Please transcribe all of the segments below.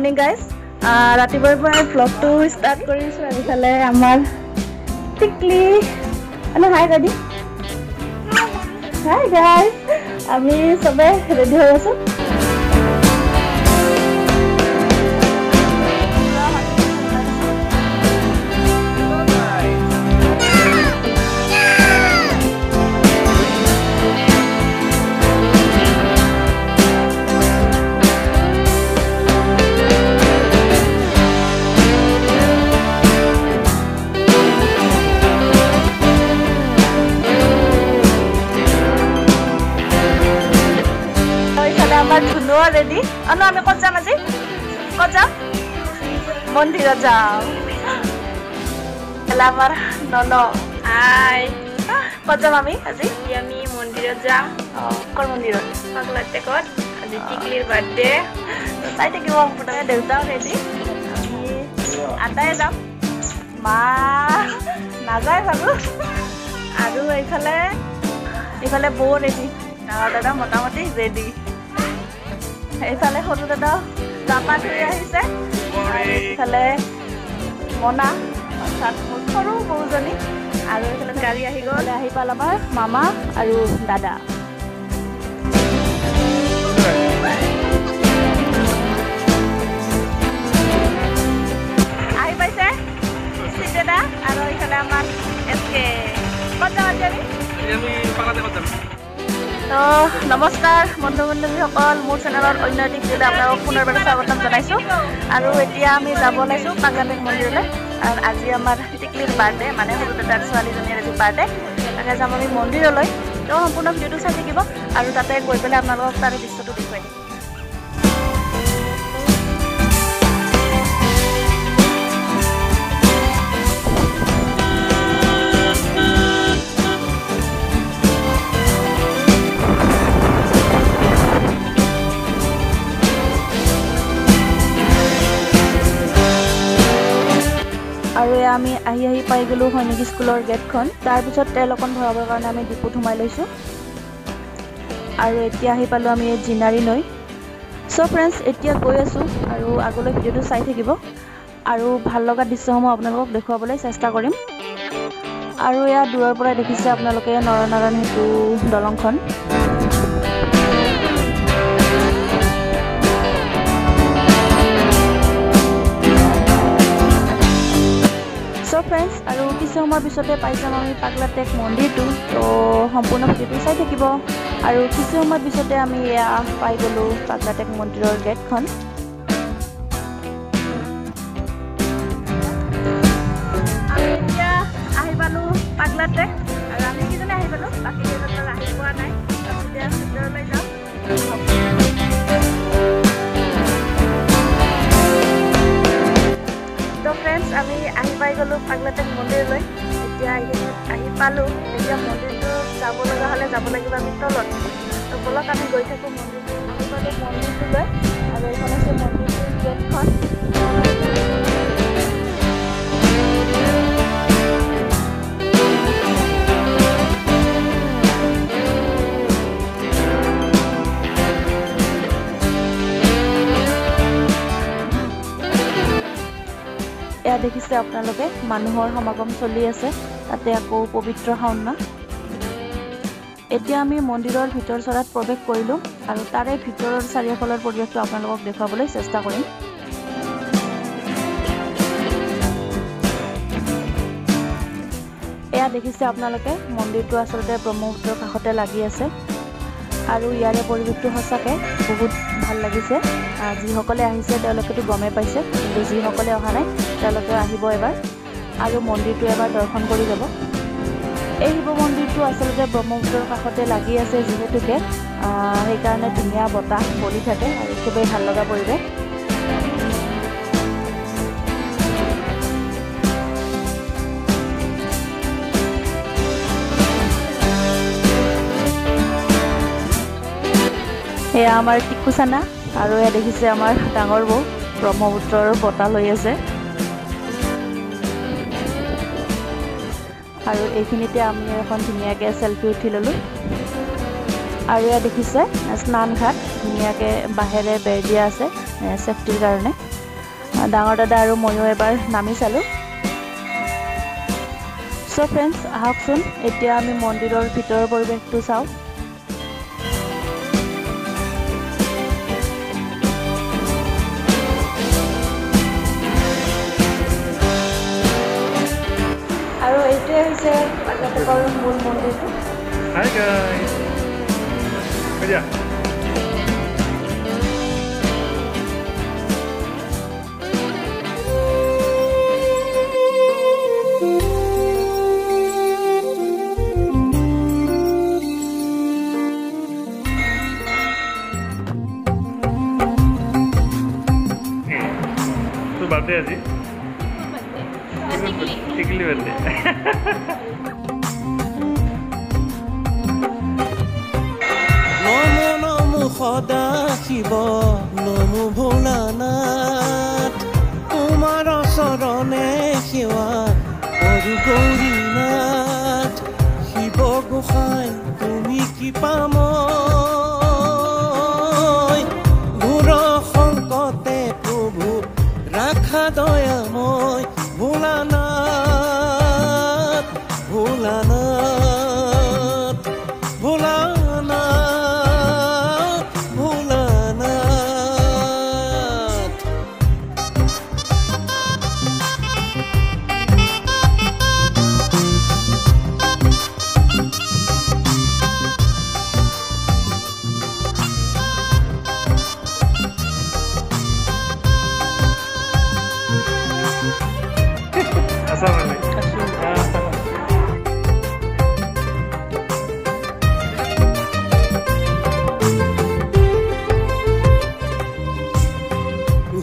Morning guys ৰাতিপুৱাৰ পৰা ব্লগটো start কৰিছোঁ আৰু ইফালে আমাৰ টিকলি হাই দাদি হাই গাইজ আমি চবে ৰেডি হৈ আছোঁ ৰেডি আনো আমি ক'ত যাম আজি ক'ত যাম মন্দিৰত যাম আমাৰ নন হাই ক'ত যাম আমি আজি আমি মন্দিৰত যাম ক'ৰ মন্দিৰত পাগলাটেকত আজি টিকলিৰ বাৰ্থডে চাই থাকিব সম্পূৰ্ণ দেউতাও ৰেডি আমি আটাই যাম মা নাযায় বাৰু আৰু এইফালে বৌ ৰেডি ডাঙৰ দাদা মোটামুটি ৰেডি এইফালে সৰু দাদা জাপা ধৰি আহিছে এইফালে মনা অৰ্থাৎ মোৰ সৰু বৌজনী আৰু এইফালে গাড়ী আহি গ'ল আহি পাল আমাৰ মামা আৰু দাদা আহি পাইছে চিট দাদা আৰু এইফালে আমাৰ এছকে ক'ত যাম আজি আমি তো নমস্কাৰ বন্ধু বান্ধৱীসকল মোৰ চেনেলৰ অন্য এটি ভিডিঅ'লৈ আপোনালোকক পুনৰবাৰ স্বাগতম জনাইছোঁ আৰু এতিয়া আমি যাব ওলাইছোঁ পাগলাটেক মন্দিৰলৈ আৰু আজি আমাৰ টিকলিৰ বাৰ্থডে মানে সৰু দাদাৰ ছোৱালীজনীৰ আজি বাৰ্থডে তাকে যাম আমি মন্দিৰলৈ তো সম্পূৰ্ণ ভিডিঅ'টো চাই থাকিব আৰু তাতে গৈ পেলাই আপোনালোকক তাৰে দৃশ্যটো দেখুৱাই দিম আৰু আমি আহি পাই গ'লোঁ সৈনিক স্কুলৰ গেটখন তাৰপিছত তেল অকণ ভৰাবৰ কাৰণে আমি ডিপুত সোমাই লৈছোঁ আৰু এতিয়া আহি পালোঁ আমি জিনাৰী নৈ চ' ফ্ৰেণ্ডছ এতিয়া গৈ আছোঁ আৰু আগলৈ ভিডিঅ'টো চাই থাকিব আৰু ভাল লগা দৃশ্যসমূহ আপোনালোকক দেখুৱাবলৈ চেষ্টা কৰিম আৰু এয়া দূৰৰ পৰা দেখিছে আপোনালোকে নৰনাৰায়ণ সেতু দলংখন ফ্ৰেণ্ডছ আৰু কিছু সময়ৰ পিছতে পাই যাম আমি পাগলাটেক মন্দিৰটো তো সম্পূৰ্ণ ভিডিঅ'টো চাই থাকিব আৰু কিছু সময়ৰ পিছতে আমি এয়া পাই গ'লোঁ পাগলাটেক মন্দিৰৰ গেটখন আমি এতিয়া আহি পালোঁ পাগলাটেক আৰু আমি কিজনে আহি পালোঁ বাকী কেইজনৰ আহি পোৱা নাই এতিয়া ভিতৰলৈ যাওঁ তো ফ্ৰেণ্ডছ আমি আহি পাই গ'লোঁ পাগলাটেক মন্দিৰলৈ এতিয়া আহি পালোঁ এতিয়া মন্দিৰটো যাব লগা হ'লে যাব লাগিব আমি তলত তো ব'লক আমি গৈ থাকোঁ মন্দিৰটো আহি পালোঁ মন্দিৰটোলৈ আৰু এইখন আছে মন্দিৰটোৰ গেটখন এয়া দেখিছে আপোনালোকে মানুহৰ সমাগম চলি আছে তাতে আকৌ পবিত্ৰ শাওণ মাহ এতিয়া আমি মন্দিৰৰ ভিতৰ চৰাত প্ৰৱেশ কৰিলোঁ আৰু তাৰে ভিতৰৰ চাৰিওফালৰ পৰিৱেশটো আপোনালোকক দেখুৱাবলৈ চেষ্টা কৰিম এয়া দেখিছে আপোনালোকে মন্দিৰটো আচলতে ব্ৰহ্মপুত্ৰৰ কাষতে লাগি আছে আৰু ইয়াৰে পৰিৱেশটো সঁচাকৈ বহুত ভাল লাগিছে যিসকলে আহিছে তেওঁলোকেতো গমেই পাইছে কিন্তু যিসকলে অহা নাই তেওঁলোকে আহিব এবাৰ আৰু মন্দিৰটো এবাৰ দৰ্শন কৰি যাব এই শিৱ মন্দিৰটো আচলতে ব্ৰহ্মপুত্ৰৰ কাষতে লাগি আছে যিহেতুকে সেইকাৰণে ধুনীয়া বতাহ বলি থাকে আৰু খুবেই ভাল লগা পৰিৱেশ এয়া আমাৰ টিকুচানা আৰু এয়া দেখিছে আমাৰ ডাঙৰ বৌ ব্ৰহ্মপুত্ৰৰ বতাহ লৈ আছে আৰু এইখিনিতে আমি এখন ধুনীয়াকৈ সেলফি উঠি ল'লোঁ আৰু এয়া দেখিছে স্নান ঘাট ধুনীয়াকৈ বাঁহেৰে বেৰ দিয়া আছে সেফটিৰ কাৰণে ডাঙৰ দাদা আৰু ময়ো এবাৰ নামি চালোঁ। সো ফ্ৰেণ্ডছ আহকচোন এতিয়া আমি মন্দিৰৰ ভিতৰৰ পৰিৱেশটো চাওঁ। আৰু এইটোৱে হৈছে পাগলাটেকৰ মূল মন্দিৰটো। Hi guys. Kerja. Tu birthday aji? Tikli birthday. সদা শিৱ নমো ভোলানাথ তোমাৰ চৰণে সেৱা কৰো গৌৰীনাথ শিৱ গোসাঁই তুমি কি পাময় ঘোৰ সংকটে প্ৰভু ৰাখা দয়াময় ভোলানাথ ভোলানাথ ভোলানাথ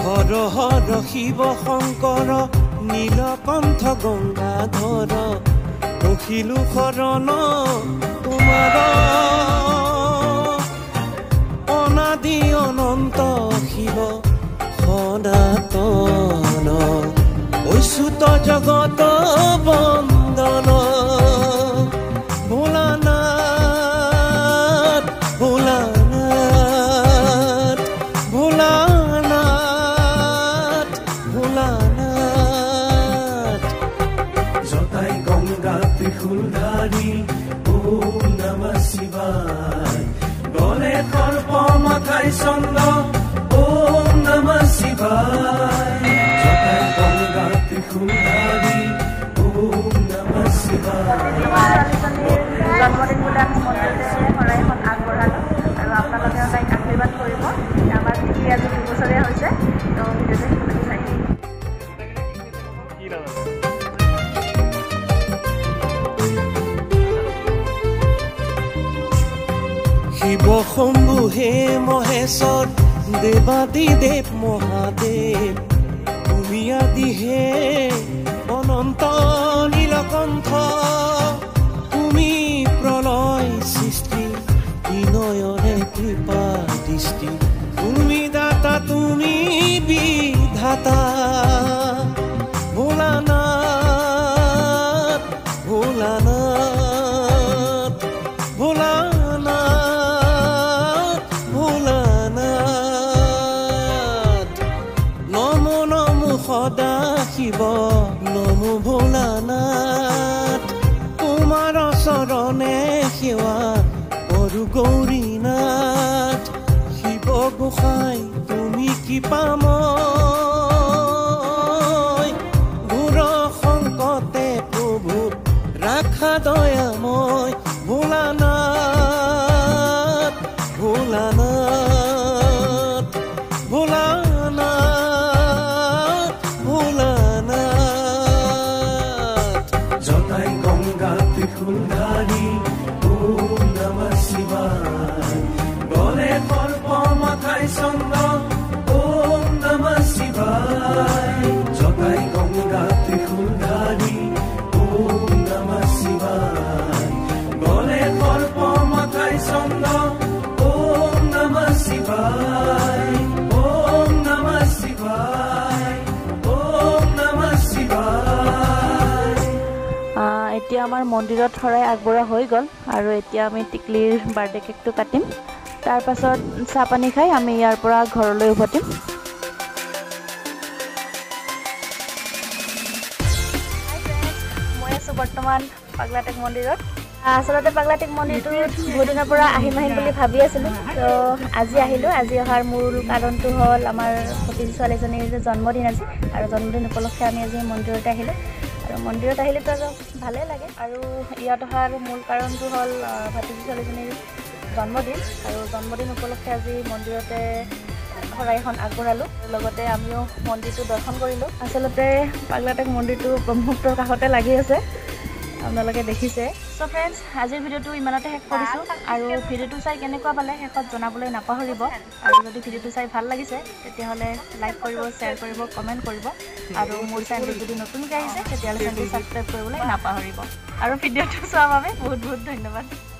হৰ হৰ শিৱ শংকৰ নীলকণ্ঠ গংগাধৰ ৰখিলো শৰণ তোমাৰ অনাদি অনন্ত শিৱ সনাতন ঐচ্যুত জগত বন্দন ভোলানাথ ভোলানাথ ভোলানাথ ভোলানাথ জটাই গংগা ত্ৰিশূলধাৰী ওম নমঃ শিৱায় গলে সৰ্প মাথাই চন্দ্ৰ ওম নমঃ শিৱায় জটাই গংগা ত্ৰিশূলধাৰী ওম নমঃ শিৱায় জন্মদিন বুলি আমি মন্দিৰতে শৰাই এখন আগবঢ়ালোঁ আৰু আপোনালোকেও তাইক আশীৰ্বাদ কৰিব। আমাৰ টিকলি আজি 2 বছৰীয়া হৈছে, তো ভিডিঅ'টো চাই শিৱ শম্ভু হে মহেশ্বৰ দেৱাদিদেৱ মহাদেৱ তুমি আদি হে অনন্ত নীলকণ্ঠ তুমি প্ৰলয় সৃষ্টি বিনয়ৰে কৃপা দৃষ্টি তুমি দাতা তুমি বিধাতা ভোলানাথ ভোলানাথ ভোলানাথ ভোলানাথ নমো নমো সদা শিৱ নমো ভোলানাথ তোমাৰ চৰণে সেৱা কৰো গৌৰীনাথ শিৱ গোসাঁই তুমি কি পাময় ঘোৰ সংকটে প্ৰভু ৰাখা দয়াময় ভোলানাথ ভোলানাথ ভোলানাথ ভোলানাথ জটাই গংগা ত্ৰিশূলধাৰী ওম নমঃ শিৱায় গলে সৰ্প মাথাই চন্দ্ৰ ওম নমঃ শিৱায় জটাই গংগা ত্ৰিশূলধাৰী ওম নমঃ শিৱায় গলে সৰ্প মাথাই চন্দ্ৰ ওম নমঃ শিৱায় ওম নমঃ শিৱায় ওম নমঃ শিৱায়। এতিয়া আমাৰ মন্দিৰত শৰাই আগবঢ়া হৈ গ'ল আৰু এতিয়া আমি টিকলিৰ বাৰ্থডে কেকটো কাটিম। তাৰ পাছত চাহ পানী খাই আমি ইয়াৰ পৰা ঘৰলৈ উভতিম। বৰ্তমান পাগলাটেক মন্দিৰত আচলতে পাগলাটেক মন্দিৰটো বহুত দিনৰ পৰা আহিম বুলি ভাবি আছিলোঁ তো আজি আহিলোঁ আজি অহাৰ মূল কাৰণটো হ'ল আমাৰ ভতিজী ছোৱালীজনীৰ জন্মদিন আজি আৰু জন্মদিন উপলক্ষে আমি আজি মন্দিৰতে আহিলোঁ আৰু মন্দিৰত আহিলেতো আৰু ভালেই লাগে আৰু ইয়াত অহাৰ মূল কাৰণটো হ'ল ভতিজী ছোৱালীজনীৰ জন্মদিন আৰু জন্মদিন উপলক্ষে আজি মন্দিৰতে শৰাই এখন আগবঢ়ালোঁ লগতে আমিও মন্দিৰটো দৰ্শন কৰিলোঁ আচলতে পাগলাটেক মন্দিৰটো ব্ৰহ্মপুত্ৰৰ কাষতে লাগি আছে আপোনালোকে দেখিছে সো ফ্ৰেণ্ডছ আজিৰ ভিডিঅ'টো ইমানতে শেষ কৰিছোঁ আৰু ভিডিঅ'টো চাই কেনেকুৱা পালে শেষত জনাবলৈ নাপাহৰিব আৰু যদি ভিডিঅ'টো চাই ভাল লাগিছে তেতিয়াহ'লে লাইক কৰিব শ্বেয়াৰ কৰিব কমেণ্ট কৰিব আৰু মোৰ চেনেলটো যদি নতুনকৈ আহিছে তেতিয়াহ'লে চেনেলটো ছাবস্ক্ৰাইব কৰিবলৈ নাপাহৰিব আৰু ভিডিঅ'টো চোৱাৰ বাবে বহুত বহুত ধন্যবাদ